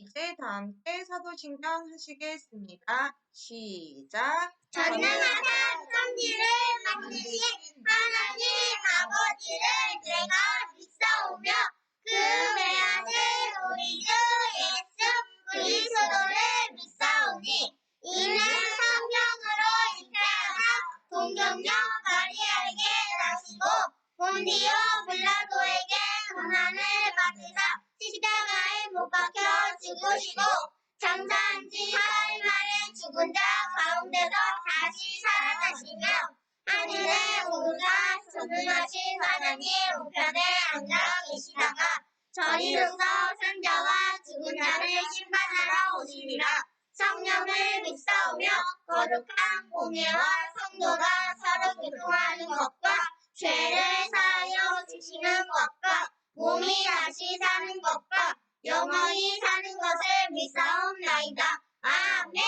이제 다 함께 사도신경 하시겠습니다. 시작! 전능하사 천지를 만드신 하나님 아버지를 내가 믿사오며 그 외아들 우리 주 예수 그리스도를 믿사오니 이는 성령으로 잉태하사 동정녀 마리아에게 나시고 본디오 빌라도에게 고난을 받으사 십자가에 못 박혀 죽으시고 장사한 지 사흘 만에 죽은 자 가운데서 다시 살아나시며 하늘에 오르사 전능하신 하나님 우편에 앉아 계시다가 저리로서 산자와 죽은 자를 심판하러 오시리라. 성령을 믿사오며 거룩한 공예와 성도가 서로 교통하는 것과 죄를 사하여 지시는 것과 몸이 다시 사는 것과 영원히 사는 것을 믿사옵나이다. 아멘.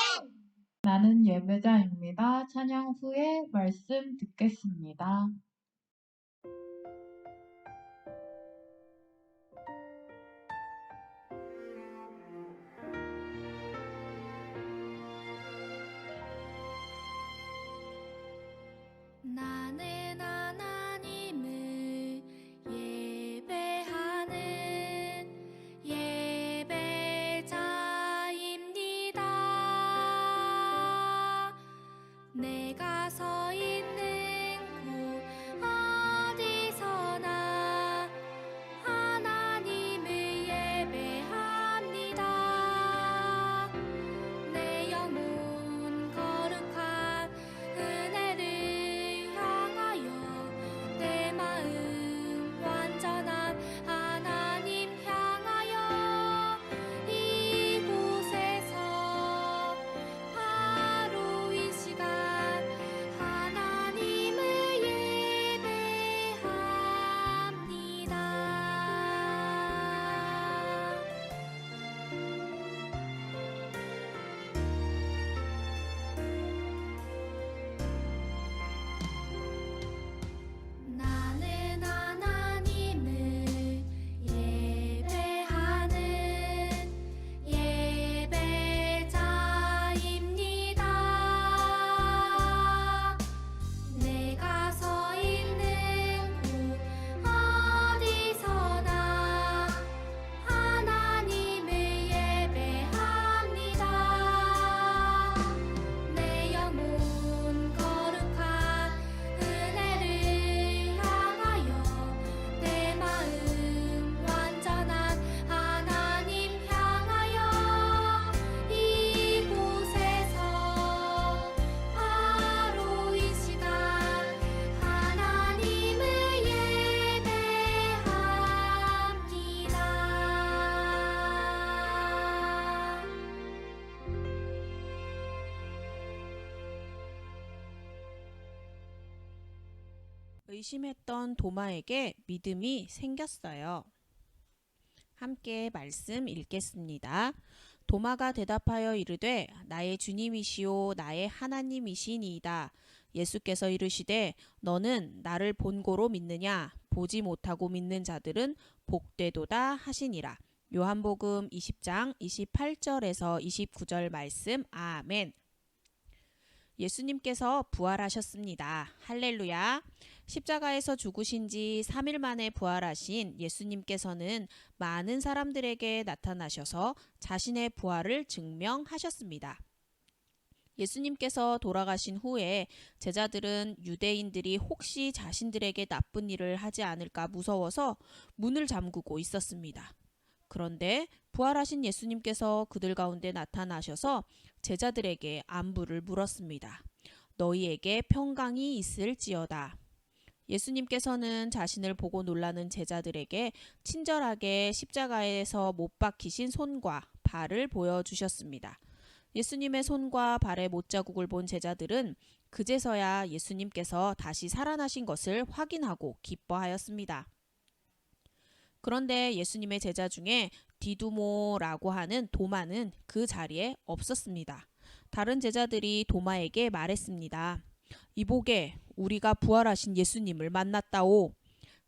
나는 예배자입니다. 찬양 후에 말씀 듣겠습니다. 나는 하나님을 예배하는 예배자입니다. 내가 서 있는 곳 어디서나 하나님을 예배합니다. 내 영혼 거룩한 은혜를 향하여 내 마음 완전한 하나님 향하여 이곳에서 바로 이 시간 하나님을 예배합니다. 나는 하나님을 예배하는 예배자입니다. 내가 서 있는 곳 어디서나 하나님을 예배합니다. 내 영혼 거룩한 은혜를 향하여 내 마음 완전한 하나님 향하여 이곳에서 바로 이 시간 하나님을 예배합니다. 의심했던 도마에게 믿음이 생겼어요. 함께 말씀 읽겠습니다. 도마가 대답하여 이르되 나의 주님이시오 나의 하나님이시니이다. 예수께서 이르시되 너는 나를 본고로 믿느냐 보지 못하고 믿는 자들은 복되도다 하시니라. 요한복음 20장 28절에서 29절 말씀. 아멘. 예수님께서 부활하셨습니다. 할렐루야. 십자가에서 죽으신 지 3일 만에 부활하신 예수님께서는 많은 사람들에게 나타나셔서 자신의 부활을 증명하셨습니다. 예수님께서 돌아가신 후에 제자들은 유대인들이 혹시 자신들에게 나쁜 일을 하지 않을까 무서워서 문을 잠그고 있었습니다. 그런데 부활하신 예수님께서 그들 가운데 나타나셔서 제자들에게 안부를 물었습니다. 너희에게 평강이 있을지어다. 예수님께서는 자신을 보고 놀라는 제자들에게 친절하게 십자가에서 못 박히신 손과 발을 보여주셨습니다. 예수님의 손과 발의 못자국을 본 제자들은 그제서야 예수님께서 다시 살아나신 것을 확인하고 기뻐하였습니다. 그런데 예수님의 제자 중에 디두모라고 하는 도마는 그 자리에 없었습니다. 다른 제자들이 도마에게 말했습니다. 이보게, 우리가 부활하신 예수님을 만났다오.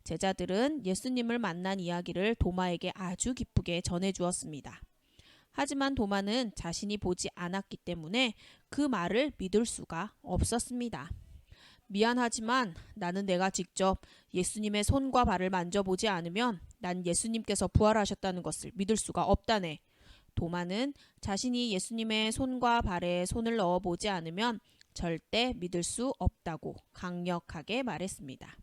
제자들은 예수님을 만난 이야기를 도마에게 아주 기쁘게 전해주었습니다. 하지만 도마는 자신이 보지 않았기 때문에 그 말을 믿을 수가 없었습니다. 미안하지만 나는 내가 직접 예수님의 손과 발을 만져보지 않으면 난 예수님께서 부활하셨다는 것을 믿을 수가 없다네. 도마는 자신이 예수님의 손과 발에 손을 넣어보지 않으면 절대 믿을 수 없다고 강력하게 말했습니다.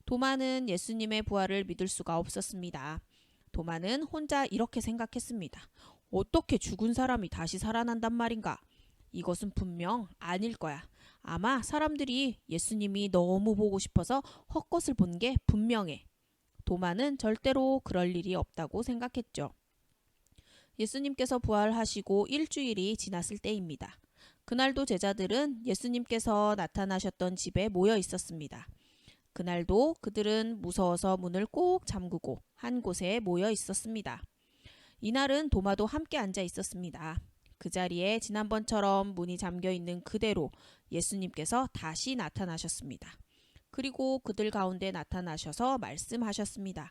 도마는 예수님의 부활을 믿을 수가 없었습니다. 도마는 혼자 이렇게 생각했습니다. 어떻게 죽은 사람이 다시 살아난단 말인가? 이것은 분명 아닐 거야. 아마 사람들이 예수님이 너무 보고 싶어서 헛것을 본 게 분명해. 도마는 절대로 그럴 일이 없다고 생각했죠. 예수님께서 부활하시고 일주일이 지났을 때입니다. 그날도 제자들은 예수님께서 나타나셨던 집에 모여 있었습니다. 그날도 그들은 무서워서 문을 꼭 잠그고 한 곳에 모여 있었습니다. 이날은 도마도 함께 앉아 있었습니다. 그 자리에 지난번처럼 문이 잠겨 있는 그대로 예수님께서 다시 나타나셨습니다. 그리고 그들 가운데 나타나셔서 말씀하셨습니다.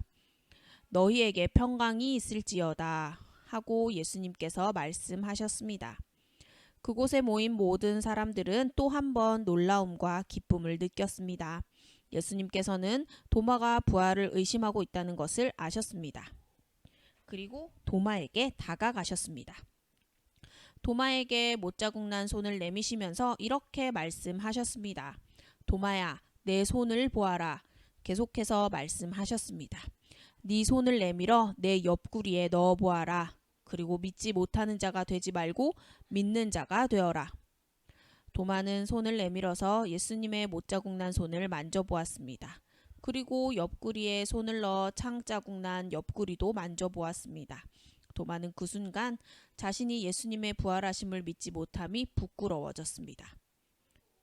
너희에게 평강이 있을지어다 하고 예수님께서 말씀하셨습니다. 그곳에 모인 모든 사람들은 또 한 번 놀라움과 기쁨을 느꼈습니다. 예수님께서는 도마가 부활을 의심하고 있다는 것을 아셨습니다. 그리고 도마에게 다가가셨습니다. 도마에게 못자국 난 손을 내미시면서 이렇게 말씀하셨습니다. 도마야, 내 손을 보아라. 계속해서 말씀하셨습니다. 네 손을 내밀어 내 옆구리에 넣어 보아라. 그리고 믿지 못하는 자가 되지 말고 믿는 자가 되어라. 도마는 손을 내밀어서 예수님의 못자국 난 손을 만져보았습니다. 그리고 옆구리에 손을 넣어 창자국 난 옆구리도 만져보았습니다. 도마는 그 순간 자신이 예수님의 부활하심을 믿지 못함이 부끄러워졌습니다.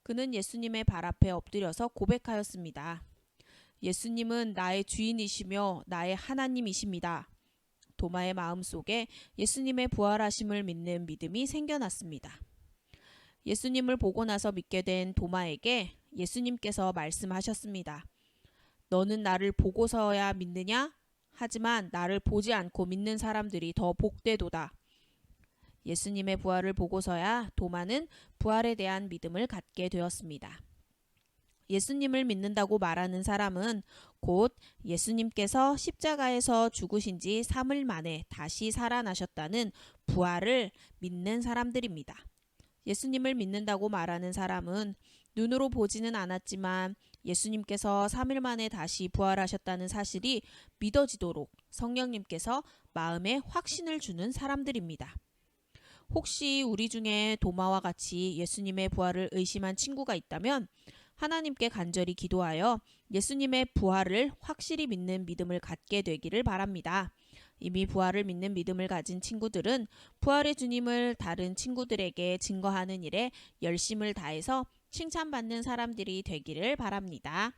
그는 예수님의 발 앞에 엎드려서 고백하였습니다. 예수님은 나의 주인이시며 나의 하나님이십니다. 도마의 마음속에 예수님의 부활하심을 믿는 믿음이 생겨났습니다. 예수님을 보고 나서 믿게 된 도마에게 예수님께서 말씀하셨습니다. 너는 나를 보고서야 믿느냐? 하지만 나를 보지 않고 믿는 사람들이 더 복되도다. 예수님의 부활을 보고서야 도마는 부활에 대한 믿음을 갖게 되었습니다. 예수님을 믿는다고 말하는 사람은 곧 예수님께서 십자가에서 죽으신 지 3일 만에 다시 살아나셨다는 부활을 믿는 사람들입니다. 예수님을 믿는다고 말하는 사람은 눈으로 보지는 않았지만 예수님께서 3일 만에 다시 부활하셨다는 사실이 믿어지도록 성령님께서 마음에 확신을 주는 사람들입니다. 혹시 우리 중에 도마와 같이 예수님의 부활을 의심한 친구가 있다면 하나님께 간절히 기도하여 예수님의 부활을 확실히 믿는 믿음을 갖게 되기를 바랍니다. 이미 부활을 믿는 믿음을 가진 친구들은 부활의 주님을 다른 친구들에게 증거하는 일에 열심을 다해서 칭찬받는 사람들이 되기를 바랍니다.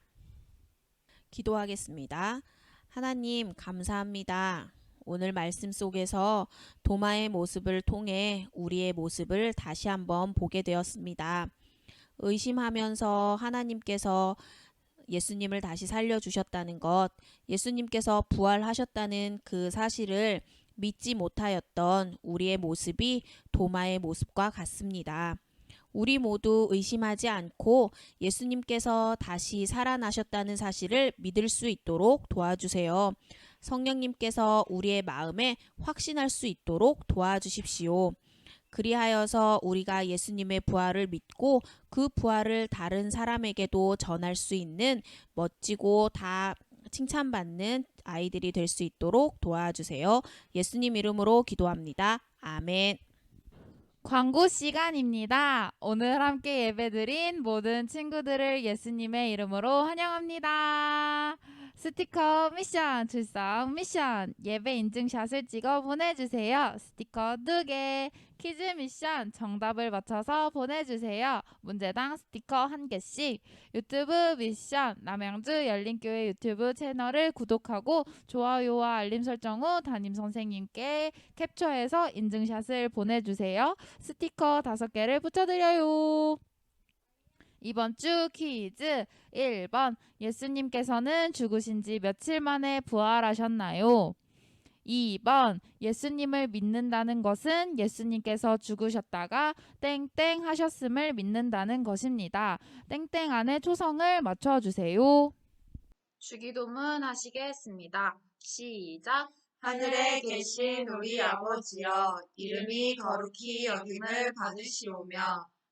기도하겠습니다. 하나님 감사합니다. 오늘 말씀 속에서 도마의 모습을 통해 우리의 모습을 다시 한번 보게 되었습니다. 의심하면서 하나님께서 예수님을 다시 살려주셨다는 것, 예수님께서 부활하셨다는 그 사실을 믿지 못하였던 우리의 모습이 도마의 모습과 같습니다. 우리 모두 의심하지 않고 예수님께서 다시 살아나셨다는 사실을 믿을 수 있도록 도와주세요. 성령님께서 우리의 마음에 확신할 수 있도록 도와주십시오. 그리하여서 우리가 예수님의 부활을 믿고 그 부활을 다른 사람에게도 전할 수 있는 멋지고 다 칭찬받는 아이들이 될 수 있도록 도와주세요. 예수님 이름으로 기도합니다. 아멘. 광고 시간입니다. 오늘 함께 예배드린 모든 친구들을 예수님의 이름으로 환영합니다. 스티커 미션 출석 미션 예배 인증샷을 찍어 보내주세요. 스티커 2개 퀴즈 미션 정답을 맞춰서 보내주세요. 문제당 스티커 1개씩 유튜브 미션 남양주 열린교회 유튜브 채널을 구독하고 좋아요와 알림 설정 후 담임선생님께 캡처해서 인증샷을 보내주세요. 스티커 5개를 붙여드려요. 이번 주 퀴즈 1번 예수님께서는 죽으신 지 며칠 만에 부활하셨나요? 2번 예수님을 믿는다는 것은 예수님께서 죽으셨다가 땡땡 하셨음을 믿는다는 것입니다. 땡땡 안에 초성을 맞춰주세요. 주기도문 하시겠습니다. 시작. 하늘에 계신 우리 아버지여, 이름이 거룩히 여김을 받으시오며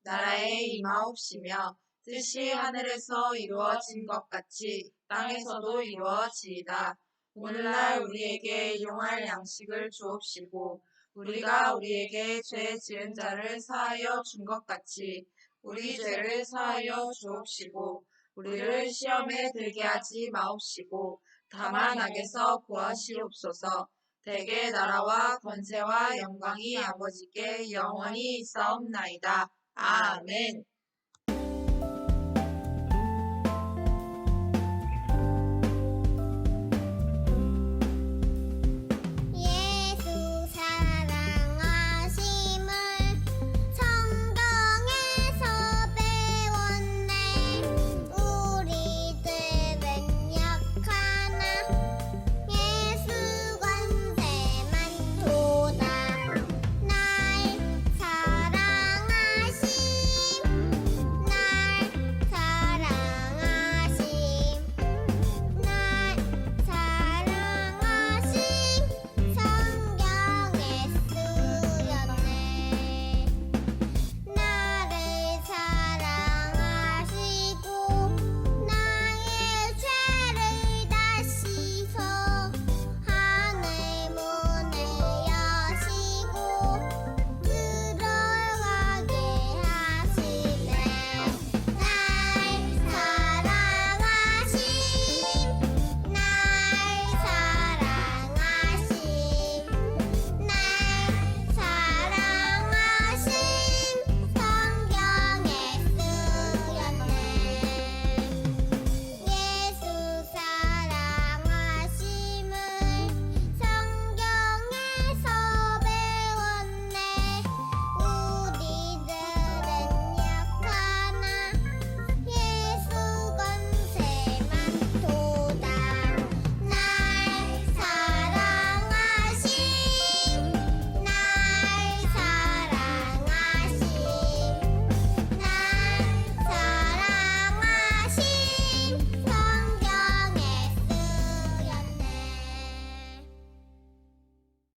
나라에 임하옵시며 뜻이 하늘에서 이루어진 것 같이 땅에서도 이루어지이다. 오늘날 우리에게 일용할 양식을 주옵시고 우리가 우리에게 죄 지은 자를 사하여 준 것 같이 우리 죄를 사하여 주옵시고 우리를 시험에 들게 하지 마옵시고 다만 악에서 구하시옵소서. 대개 나라와 권세와 영광이 아버지께 영원히 있사옵나이다. 아멘.